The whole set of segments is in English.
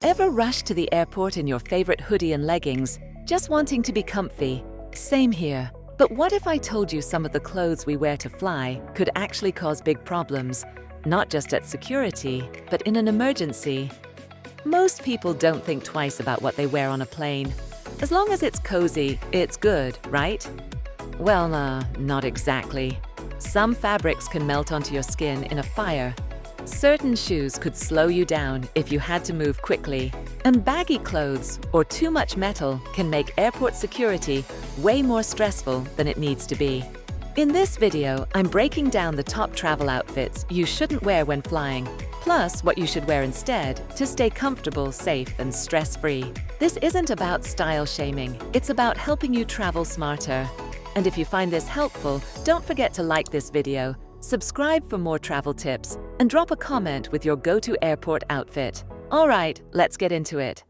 Ever rush to the airport in your favorite hoodie and leggings, just wanting to be comfy? Same here. But what if I told you some of the clothes we wear to fly could actually cause big problems, not just at security, but in an emergency? Most people don't think twice about what they wear on a plane. As long as it's cozy, it's good, right? Well, not exactly. Some fabrics can melt onto your skin in a fire. Certain shoes could slow you down if you had to move quickly. And baggy clothes or too much metal can make airport security way more stressful than it needs to be. In this video, I'm breaking down the top travel outfits you shouldn't wear when flying, plus what you should wear instead to stay comfortable, safe, and stress-free. This isn't about style shaming, it's about helping you travel smarter. And if you find this helpful, don't forget to like this video, subscribe for more travel tips, and drop a comment with your go-to airport outfit. All right, let's get into it.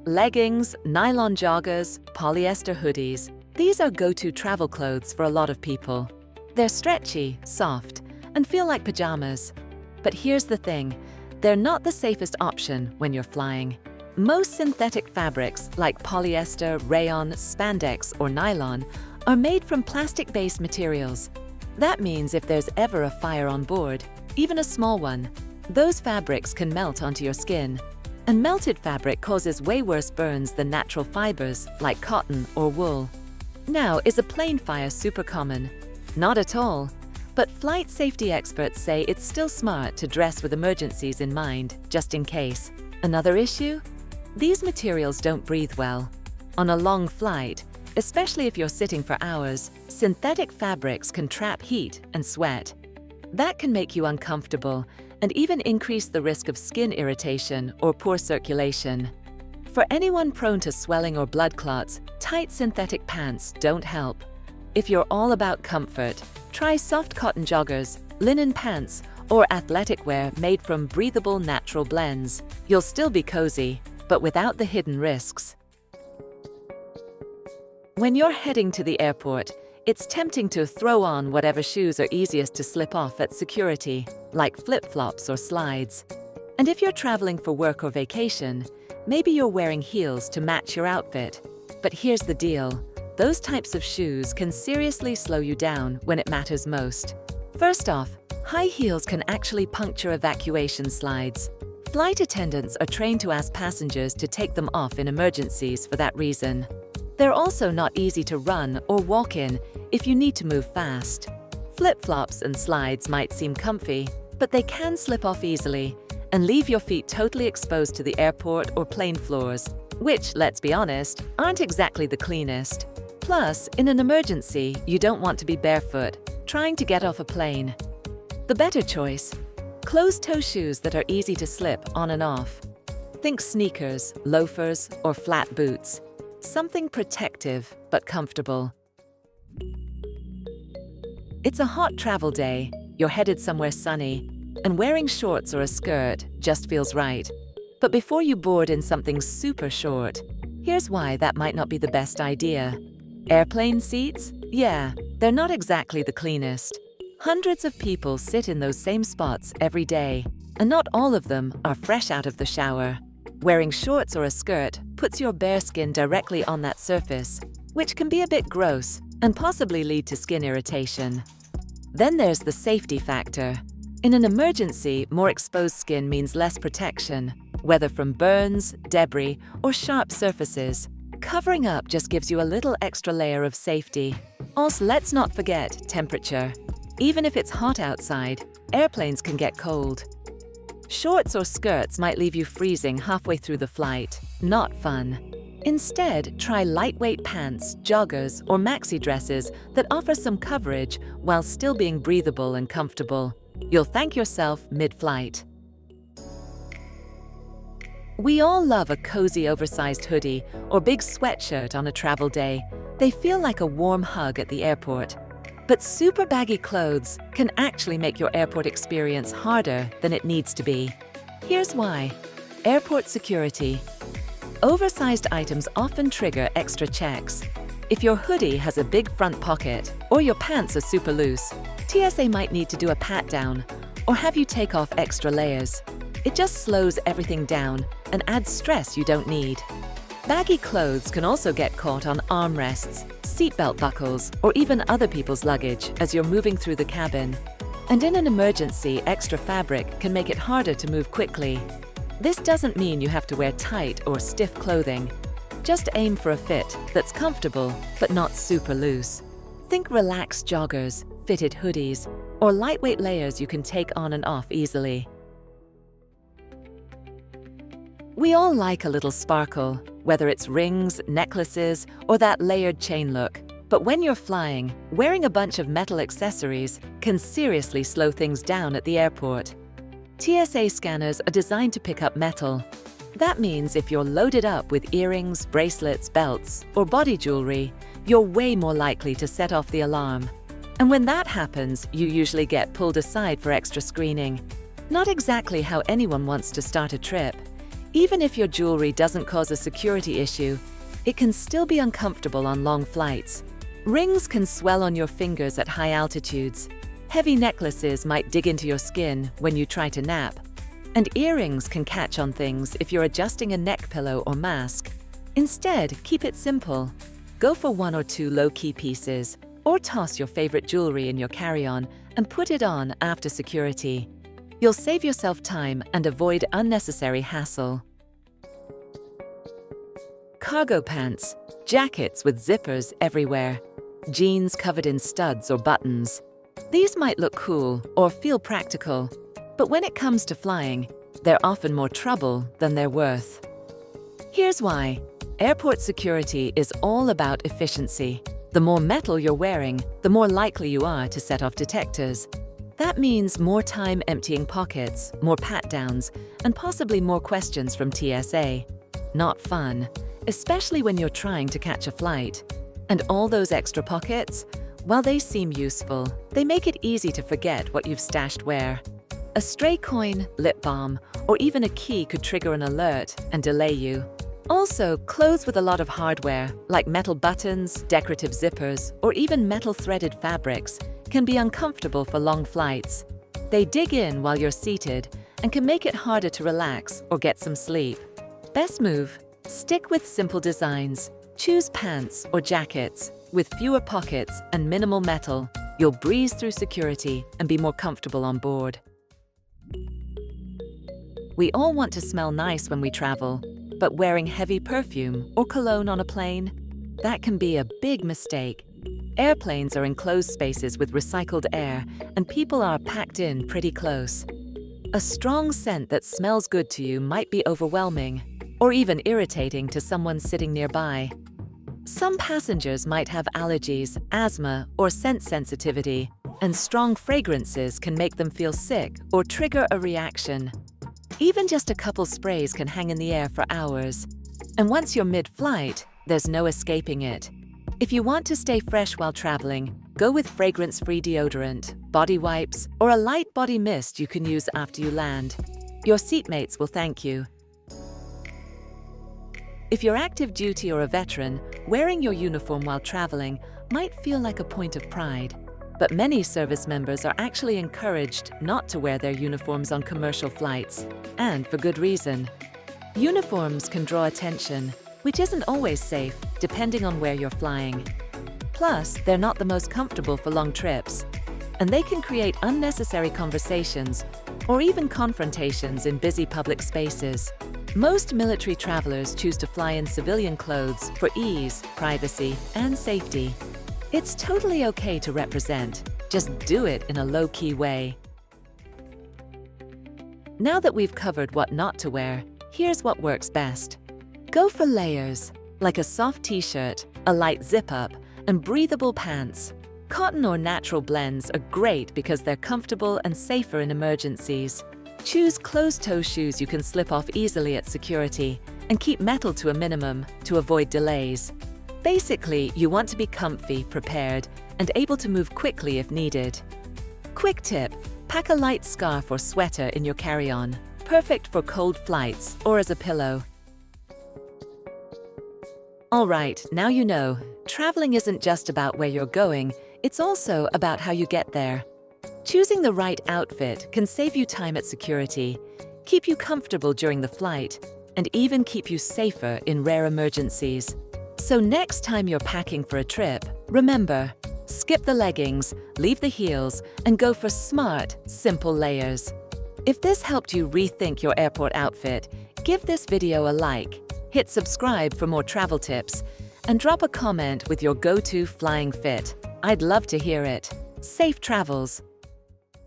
Leggings, nylon joggers, polyester hoodies. These are go-to travel clothes for a lot of people. They're stretchy, soft, and feel like pajamas. But here's the thing, they're not the safest option when you're flying. Most synthetic fabrics like polyester, rayon, spandex, or nylon are made from plastic-based materials. That means if there's ever a fire on board, even a small one, those fabrics can melt onto your skin. And melted fabric causes way worse burns than natural fibers like cotton or wool. Now, is a plane fire super common? Not at all. But flight safety experts say it's still smart to dress with emergencies in mind, just in case. Another issue? These materials don't breathe well. On a long flight, especially if you're sitting for hours, synthetic fabrics can trap heat and sweat. That can make you uncomfortable and even increase the risk of skin irritation or poor circulation. For anyone prone to swelling or blood clots, tight synthetic pants don't help. If you're all about comfort, try soft cotton joggers, linen pants, or athletic wear made from breathable natural blends. You'll still be cozy, but without the hidden risks. When you're heading to the airport, it's tempting to throw on whatever shoes are easiest to slip off at security, like flip-flops or slides. And if you're traveling for work or vacation, maybe you're wearing heels to match your outfit. But here's the deal, those types of shoes can seriously slow you down when it matters most. First off, high heels can actually puncture evacuation slides. Flight attendants are trained to ask passengers to take them off in emergencies for that reason. They're also not easy to run or walk in if you need to move fast. Flip-flops and slides might seem comfy, but they can slip off easily and leave your feet totally exposed to the airport or plane floors, which, let's be honest, aren't exactly the cleanest. Plus, in an emergency, you don't want to be barefoot, trying to get off a plane. The better choice: closed-toe shoes that are easy to slip on and off. Think sneakers, loafers, or flat boots. Something protective but comfortable. It's a hot travel day, you're headed somewhere sunny, and wearing shorts or a skirt just feels right. But before you board in something super short, here's why that might not be the best idea. Airplane seats? Yeah, they're not exactly the cleanest. Hundreds of people sit in those same spots every day, and not all of them are fresh out of the shower. Wearing shorts or a skirt puts your bare skin directly on that surface, which can be a bit gross and possibly lead to skin irritation. Then there's the safety factor. In an emergency, more exposed skin means less protection, whether from burns, debris, or sharp surfaces. Covering up just gives you a little extra layer of safety. Also, let's not forget temperature. Even if it's hot outside, airplanes can get cold. Shorts or skirts might leave you freezing halfway through the flight. Not fun. Instead, try lightweight pants, joggers, or maxi dresses that offer some coverage while still being breathable and comfortable. You'll thank yourself mid-flight. We all love a cozy oversized hoodie or big sweatshirt on a travel day. They feel like a warm hug at the airport. But super baggy clothes can actually make your airport experience harder than it needs to be. Here's why. Airport security. Oversized items often trigger extra checks. If your hoodie has a big front pocket or your pants are super loose, TSA might need to do a pat-down or have you take off extra layers. It just slows everything down and adds stress you don't need. Baggy clothes can also get caught on armrests, seatbelt buckles, or even other people's luggage as you're moving through the cabin. And in an emergency, extra fabric can make it harder to move quickly. This doesn't mean you have to wear tight or stiff clothing. Just aim for a fit that's comfortable but not super loose. Think relaxed joggers, fitted hoodies, or lightweight layers you can take on and off easily. We all like a little sparkle, whether it's rings, necklaces, or that layered chain look. But when you're flying, wearing a bunch of metal accessories can seriously slow things down at the airport. TSA scanners are designed to pick up metal. That means if you're loaded up with earrings, bracelets, belts, or body jewelry, you're way more likely to set off the alarm. And when that happens, you usually get pulled aside for extra screening. Not exactly how anyone wants to start a trip. Even if your jewelry doesn't cause a security issue, it can still be uncomfortable on long flights. Rings can swell on your fingers at high altitudes. Heavy necklaces might dig into your skin when you try to nap. And earrings can catch on things if you're adjusting a neck pillow or mask. Instead, keep it simple. Go for 1 or 2 low-key pieces, or toss your favorite jewelry in your carry-on and put it on after security. You'll save yourself time and avoid unnecessary hassle. Cargo pants, jackets with zippers everywhere, jeans covered in studs or buttons. These might look cool or feel practical, but when it comes to flying, they're often more trouble than they're worth. Here's why. Airport security is all about efficiency. The more metal you're wearing, the more likely you are to set off detectors. That means more time emptying pockets, more pat-downs, and possibly more questions from TSA. Not fun, especially when you're trying to catch a flight. And all those extra pockets, while they seem useful, they make it easy to forget what you've stashed where. A stray coin, lip balm, or even a key could trigger an alert and delay you. Also, clothes with a lot of hardware, like metal buttons, decorative zippers, or even metal threaded fabrics, can be uncomfortable for long flights. They dig in while you're seated and can make it harder to relax or get some sleep. Best move: stick with simple designs. Choose pants or jackets with fewer pockets and minimal metal. You'll breeze through security and be more comfortable on board. We all want to smell nice when we travel, but wearing heavy perfume or cologne on a plane? That can be a big mistake. Airplanes are enclosed spaces with recycled air, and people are packed in pretty close. A strong scent that smells good to you might be overwhelming, or even irritating to someone sitting nearby. Some passengers might have allergies, asthma, or scent sensitivity, and strong fragrances can make them feel sick or trigger a reaction. Even just a couple sprays can hang in the air for hours. And once you're mid-flight, there's no escaping it. If you want to stay fresh while traveling, go with fragrance-free deodorant, body wipes, or a light body mist you can use after you land. Your seatmates will thank you. If you're active duty or a veteran, wearing your uniform while traveling might feel like a point of pride. But many service members are actually encouraged not to wear their uniforms on commercial flights, and for good reason. Uniforms can draw attention, which isn't always safe, depending on where you're flying. Plus, they're not the most comfortable for long trips, and they can create unnecessary conversations or even confrontations in busy public spaces. Most military travelers choose to fly in civilian clothes for ease, privacy, and safety. It's totally okay to represent, just do it in a low-key way. Now that we've covered what not to wear, here's what works best. Go for layers, like a soft t-shirt, a light zip-up, and breathable pants. Cotton or natural blends are great because they're comfortable and safer in emergencies. Choose closed-toe shoes you can slip off easily at security, and keep metal to a minimum to avoid delays. Basically, you want to be comfy, prepared, and able to move quickly if needed. Quick tip: pack a light scarf or sweater in your carry-on, perfect for cold flights or as a pillow. All right, now you know, traveling isn't just about where you're going, it's also about how you get there. Choosing the right outfit can save you time at security, keep you comfortable during the flight, and even keep you safer in rare emergencies. So next time you're packing for a trip, remember, skip the leggings, leave the heels, and go for smart, simple layers. If this helped you rethink your airport outfit, give this video a like, hit subscribe for more travel tips, and drop a comment with your go-to flying fit. I'd love to hear it. Safe travels!